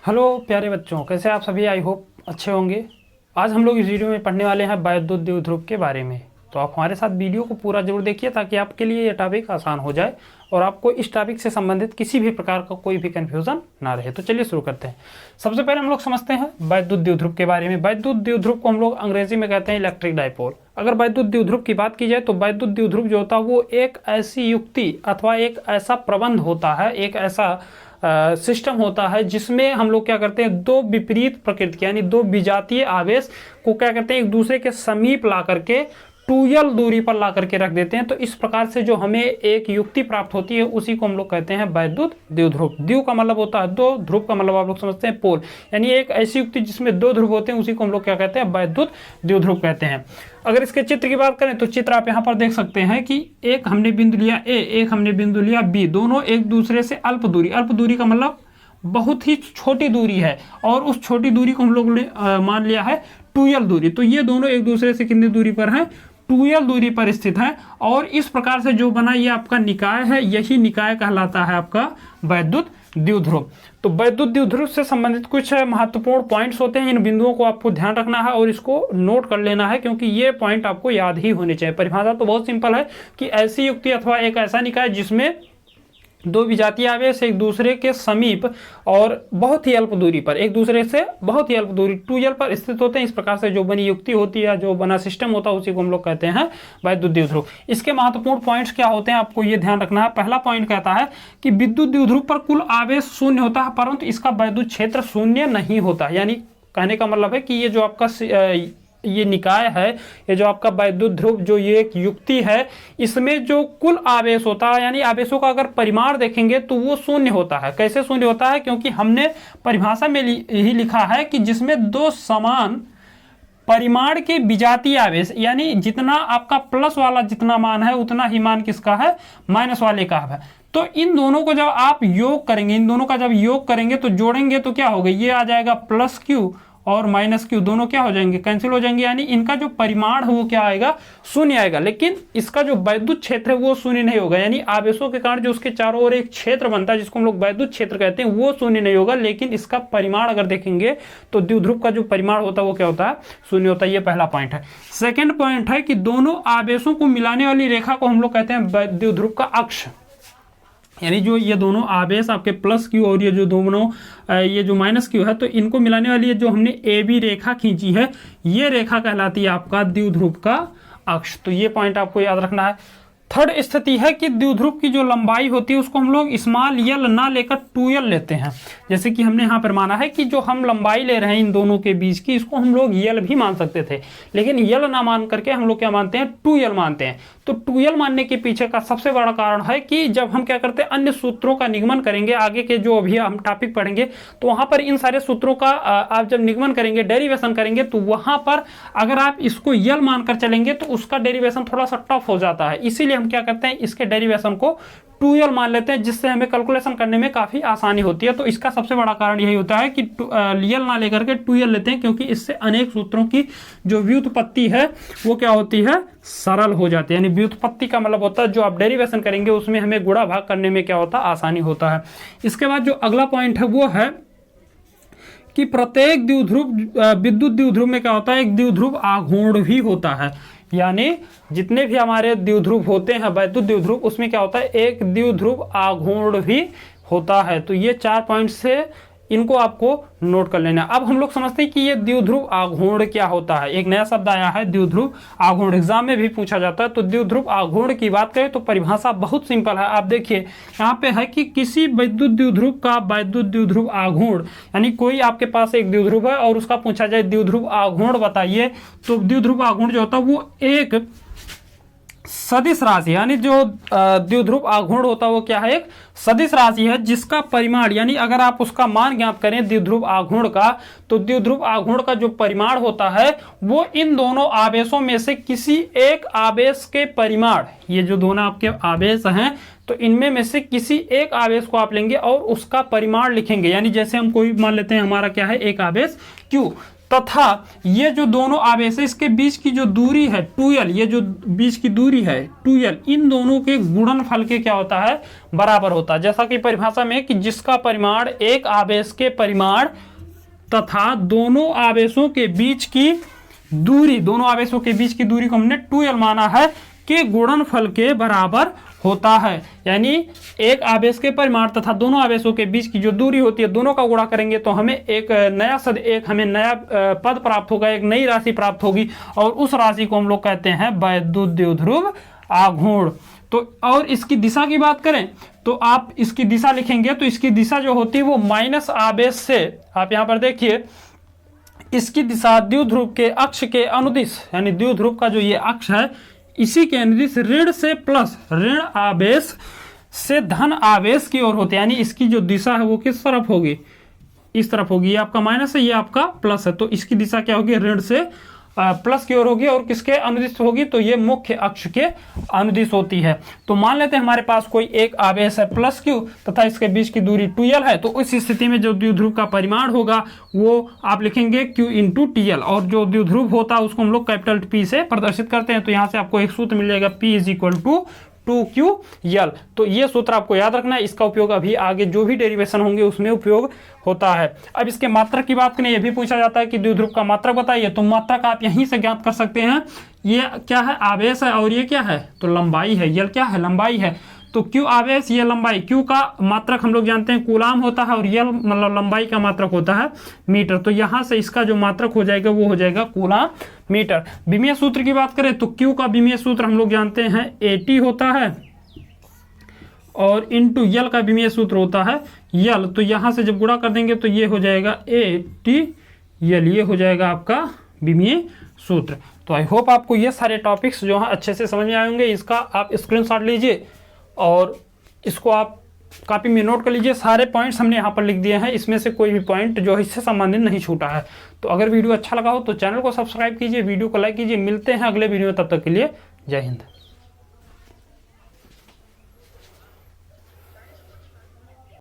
Hello प्यारे बच्चों, कैसे आप सभी? आई होप अच्छे होंगे। आज हम लोग इस वीडियो में पढ़ने वाले हैं वैद्युत द्विध्रुव के बारे में। तो आप हमारे साथ वीडियो को पूरा जरूर देखिए ताकि आपके लिए ये टॉपिक आसान हो जाए और आपको इस टॉपिक से संबंधित किसी भी प्रकार का कोई भी कन्फ्यूजन ना रहे। तो चलिए शुरू करते हैं। सबसे पहले हम लोग समझते हैं वैद्युत द्विध्रुव के बारे में। वैद्युत द्विध्रुव को हम लोग अंग्रेजी में कहते हैं इलेक्ट्रिक डायपोल। अगर वैद्युत द्विध्रुव की बात की जाए तो वैद्युत द्विध्रुव जो होता है वो एक ऐसी युक्ति अथवा एक ऐसा प्रबंध होता है, एक ऐसा सिस्टम होता है जिसमें हम लोग क्या करते हैं, दो विपरीत प्रकृति यानी दो विजातीय आवेश को क्या करते हैं, एक दूसरे के समीप ला करके 2l दूरी पर ला करके रख देते हैं। तो इस प्रकार से जो हमें एक युक्ति प्राप्त होती है उसी को हम लोग कहते हैं वैद्युत द्विध्रुव। द्विव का मतलब होता है दो, ध्रुव का मतलब आप लोग समझते हैं पोल, यानी एक ऐसी युक्ति जिसमें दो ध्रुव होते हैं उसी को हम लोग क्या कहते हैं, वैद्युत द्विध्रुव कहते हैं। अगर इसके चित्र की बात करें तो चित्र आप यहाँ पर देख सकते हैं कि एक हमने बिंदु लिया ए, एक हमने बिंदु लिया बी, दोनों एक दूसरे से अल्प दूरी, अल्प दूरी का मतलब बहुत ही छोटी दूरी है और उस छोटी दूरी को हम लोग ने मान लिया है 2l दूरी। तो ये दोनों एक दूसरे से कितनी दूरी पर है, 2l दूरी पर स्थित है और इस प्रकार से जो बना ये आपका निकाय है, यही निकाय कहलाता है आपका वैद्युत द्विध्रुव। तो वैद्युत द्विध्रुव से संबंधित कुछ महत्वपूर्ण पॉइंट्स होते हैं, इन बिंदुओं को आपको ध्यान रखना है और इसको नोट कर लेना है क्योंकि ये पॉइंट आपको याद ही होने चाहिए। परिभाषा तो बहुत सिंपल है कि ऐसी युक्ति अथवा एक ऐसा निकाय जिसमें दो विजातीय आवेश एक दूसरे के समीप और बहुत ही अल्प दूरी पर, एक दूसरे से बहुत ही अल्प दूरी 2l पर स्थित होते हैं। इस प्रकार से जो बनी युक्ति होती है, जो बना सिस्टम होता है उसी को हम लोग कहते हैं वैद्युत द्विध्रुव। इसके महत्वपूर्ण पॉइंट्स क्या होते हैं आपको ये ध्यान रखना है। पहला पॉइंट कहता है कि विद्युत द्विध्रुव पर कुल आवेश शून्य होता है परंतु इसका वैद्युत क्षेत्र शून्य नहीं होता। यानी कहने का मतलब है कि ये जो आपका ये निकाय है, ये जो आपका वैद्युत ध्रुव जो ये एक युक्ति है, इसमें जो कुल आवेश होता है यानी आवेशों का अगर परिमाण देखेंगे तो वो शून्य होता है। कैसे शून्य होता है? क्योंकि हमने परिभाषा में ही लिखा है कि जिसमें दो समान परिमाण के विजातीय आवेश, यानी जितना आपका प्लस वाला जितना मान है उतना ही मान किसका है, माइनस वाले का है। तो इन दोनों को जब आप योग करेंगे, इन दोनों का जब योग करेंगे तो जोड़ेंगे तो क्या होगा, ये आ जाएगा प्लस क्यू और माइनस क्यू, दोनों क्या हो जाएंगे, कैंसिल हो जाएंगे। यानी इनका जो परिमाण है वो क्या आएगा, शून्य आएगा। लेकिन इसका जो वैद्युत क्षेत्र है वो शून्य नहीं होगा, यानी आवेशों के कारण जो उसके चारों ओर एक क्षेत्र बनता है जिसको हम लोग वैद्युत क्षेत्र कहते हैं वो शून्य नहीं होगा। लेकिन इसका परिमाण अगर देखेंगे तो द्विध्रुव का जो परिमाण होता है वो क्या होता है, शून्य होता है। ये पहला पॉइंट है। सेकेंड पॉइंट है कि दोनों आवेशों को मिलाने वाली रेखा को हम लोग कहते हैं द्विध्रुव का अक्ष। यानी जो ये दोनों आवेश आपके प्लस क्यू और ये जो दोनों ये जो माइनस क्यू है, तो इनको मिलाने वाली ये जो हमने ए बी रेखा खींची है ये रेखा कहलाती है आपका द्विध्रुव का अक्ष। तो ये पॉइंट आपको याद रखना है। थर्ड स्थिति है कि द्विध्रुव की जो लंबाई होती है उसको हम लोग स्मॉल यल ना लेकर 2l लेते हैं। जैसे कि हमने यहाँ पर माना है कि जो हम लंबाई ले रहे हैं इन दोनों के बीच की, इसको हम लोग यल भी मान सकते थे, लेकिन यल ना मान करके हम लोग क्या मानते हैं, 2l मानते हैं। तो 2l मानने के पीछे का सबसे बड़ा कारण है कि जब हम क्या करते हैं, अन्य सूत्रों का निगमन करेंगे, आगे के जो अभी हम टॉपिक पढ़ेंगे तो वहां पर इन सारे सूत्रों का आप जब निगमन करेंगे, डेरिवेशन करेंगे, तो वहां पर अगर आप इसको यल मानकर चलेंगे तो उसका डेरिवेशन थोड़ा सा टफ हो जाता है। इसीलिए हम क्या करते हैं, इसके डेरिवेशन को 2l मान लेते हैं जिससे हमें कैलकुलेशन करने में काफी आसानी होती है। तो इसका सबसे बड़ा कारण यही होता है कि यल ना लेकर के 2l लेते हैं, क्योंकि इससे अनेक सूत्रों की जो व्युत्पत्ति है वो क्या होती है, सरल हो जाती है। यानी व्युत्पत्ति का मतलब होता है जो आप डेरिवेशन करेंगे उसमें हमें गुणा भाग करने में क्या होता है, आसानी होता है। इसके बाद जो अगला पॉइंट है वो है कि प्रत्येक द्विध्रुव विद्युत द्विध्रुव में क्या होता है, एक द्विध्रुव आघूर्ण भी होता है। यानी जितने भी हमारे द्विध्रुव होते हैं वैद्युत द्विध्रुव, उसमें क्या होता है, एक द्विध्रुव आघूर्ण भी होता है। तो ये 4 पॉइंट से इनको आपको नोट कर लेना। अब हम लोग समझते हैं कि ये द्विध्रुव आघूर्ण क्या होता है। एक नया शब्द आया है द्विध्रुव आघूर्ण, एग्जाम में भी पूछा जाता है। तो द्विध्रुव आघूर्ण की बात करें तो परिभाषा बहुत सिंपल है। आप देखिए यहाँ पे है कि किसी विद्युत द्विध्रुव का वैद्युत द्विध्रुव आघूर्ण, यानी कोई आपके पास एक द्विध्रुव है और उसका पूछा जाए द्विध्रुव आघूर्ण बताइए, तो द्विध्रुव आघूर्ण जो होता है वो एक सदिश राशि, यानी जो द्विध्रुव आघूर्ण होता है वो क्या है, एक सदिश राशि है जिसका परिमाण, यानी अगर आप उसका मान ज्ञात करें द्विध्रुव आघूर्ण का, तो द्विध्रुव आघूर्ण का जो परिमाण होता है वो इन दोनों आवेशों में से किसी एक आवेश के परिमाण, ये जो दोनों आपके आवेश हैं तो इनमें में से किसी एक आवेश को आप लेंगे और उसका परिमाण लिखेंगे। यानी जैसे हम कोई मान लेते हैं हमारा क्या है, एक आवेश Q, तथा ये जो दोनों आवेश है इसके बीच की जो दूरी है 2l, ये जो बीच की दूरी है 2l, इन दोनों के गुणनफल के क्या होता है, बराबर होता है। जैसा कि परिभाषा में कि जिसका परिमाण एक आवेश के परिमाण तथा दोनों आवेशों के बीच की दूरी, दोनों आवेशों के बीच की दूरी को हमने 2l माना है, के गुणनफल के बराबर होता है। यानी एक आवेश के परिमाण तथा दोनों आवेशों के बीच की जो दूरी होती है, दोनों का गुणा करेंगे तो हमें एक नया पद प्राप्त होगा, एक नई राशि प्राप्त होगी, और उस राशि को हम लोग कहते हैं वैद्युत द्विध्रुव आघूर्ण। तो और इसकी दिशा की बात करें तो आप इसकी दिशा लिखेंगे तो इसकी दिशा जो होती है वो माइनस आवेश से, आप यहाँ पर देखिए इसकी दिशा द्विध्रुव के अक्ष के अनुदिश, यानी द्विध्रुव का जो ये अक्ष है इसी के अनुदिश ऋण से प्लस, ऋण आवेश से धन आवेश की ओर होते हैं। यानी इसकी जो दिशा है वो किस तरफ होगी, इस तरफ होगी। ये आपका माइनस है, ये आपका प्लस है, तो इसकी दिशा क्या होगी, ऋण से प्लस की ओर होगी, और किसके अनुदिश होगी, तो ये मुख्य अक्ष के अनुदिश होती है। तो मान लेते हैं हमारे पास कोई एक आवेश है प्लस q तथा इसके बीच की दूरी 2l है, तो उस स्थिति में जो द्विध्रुव का परिमाण होगा वो आप लिखेंगे q इंटू TL, और जो द्विध्रुव होता है उसको हम लोग कैपिटल P से प्रदर्शित करते हैं। तो यहाँ से आपको एक सूत्र मिल जाएगा, P is equal to 2QL। तो ये सूत्र आपको याद रखना है, इसका उपयोग अभी आगे जो भी डेरिवेशन होंगे उसमें उपयोग होता है। अब इसके मात्रक की बात करें, ये भी पूछा जाता है कि द्विध्रुव का मात्रक बताइए, तो मात्रक आप यहीं से ज्ञात कर सकते हैं। ये क्या है, आवेश है, और ये क्या है, तो लंबाई है। ये क्या है, लंबाई है। तो Q आवेश, ये लंबाई। Q का मात्रक हम लोग जानते हैं कूलाम होता है, और यह मतलब लंबाई का मात्रक होता है मीटर। तो यहाँ से इसका जो मात्रक हो जाएगा वो हो जाएगा कूलाम मीटर। विमीय सूत्र की बात करें तो Q का विमीय सूत्र हम लोग जानते हैं AT होता है, और इंटू L का विमीय सूत्र होता है L। तो यहाँ से जब गुणा कर देंगे तो ये हो जाएगा ATL, ये हो जाएगा आपका विमीय सूत्र। तो आई होप आपको ये सारे टॉपिक्स जो है अच्छे से समझ में आएंगे। इसका आप स्क्रीनशॉट लीजिए और इसको आप कॉपी में नोट कर लीजिए। सारे पॉइंट्स हमने यहाँ पर लिख दिए हैं, इसमें से कोई भी पॉइंट जो है इससे संबंधित नहीं छूटा है। तो अगर वीडियो अच्छा लगा हो तो चैनल को सब्सक्राइब कीजिए, वीडियो को लाइक कीजिए। मिलते हैं अगले वीडियो में, तब तक के लिए जय हिंद।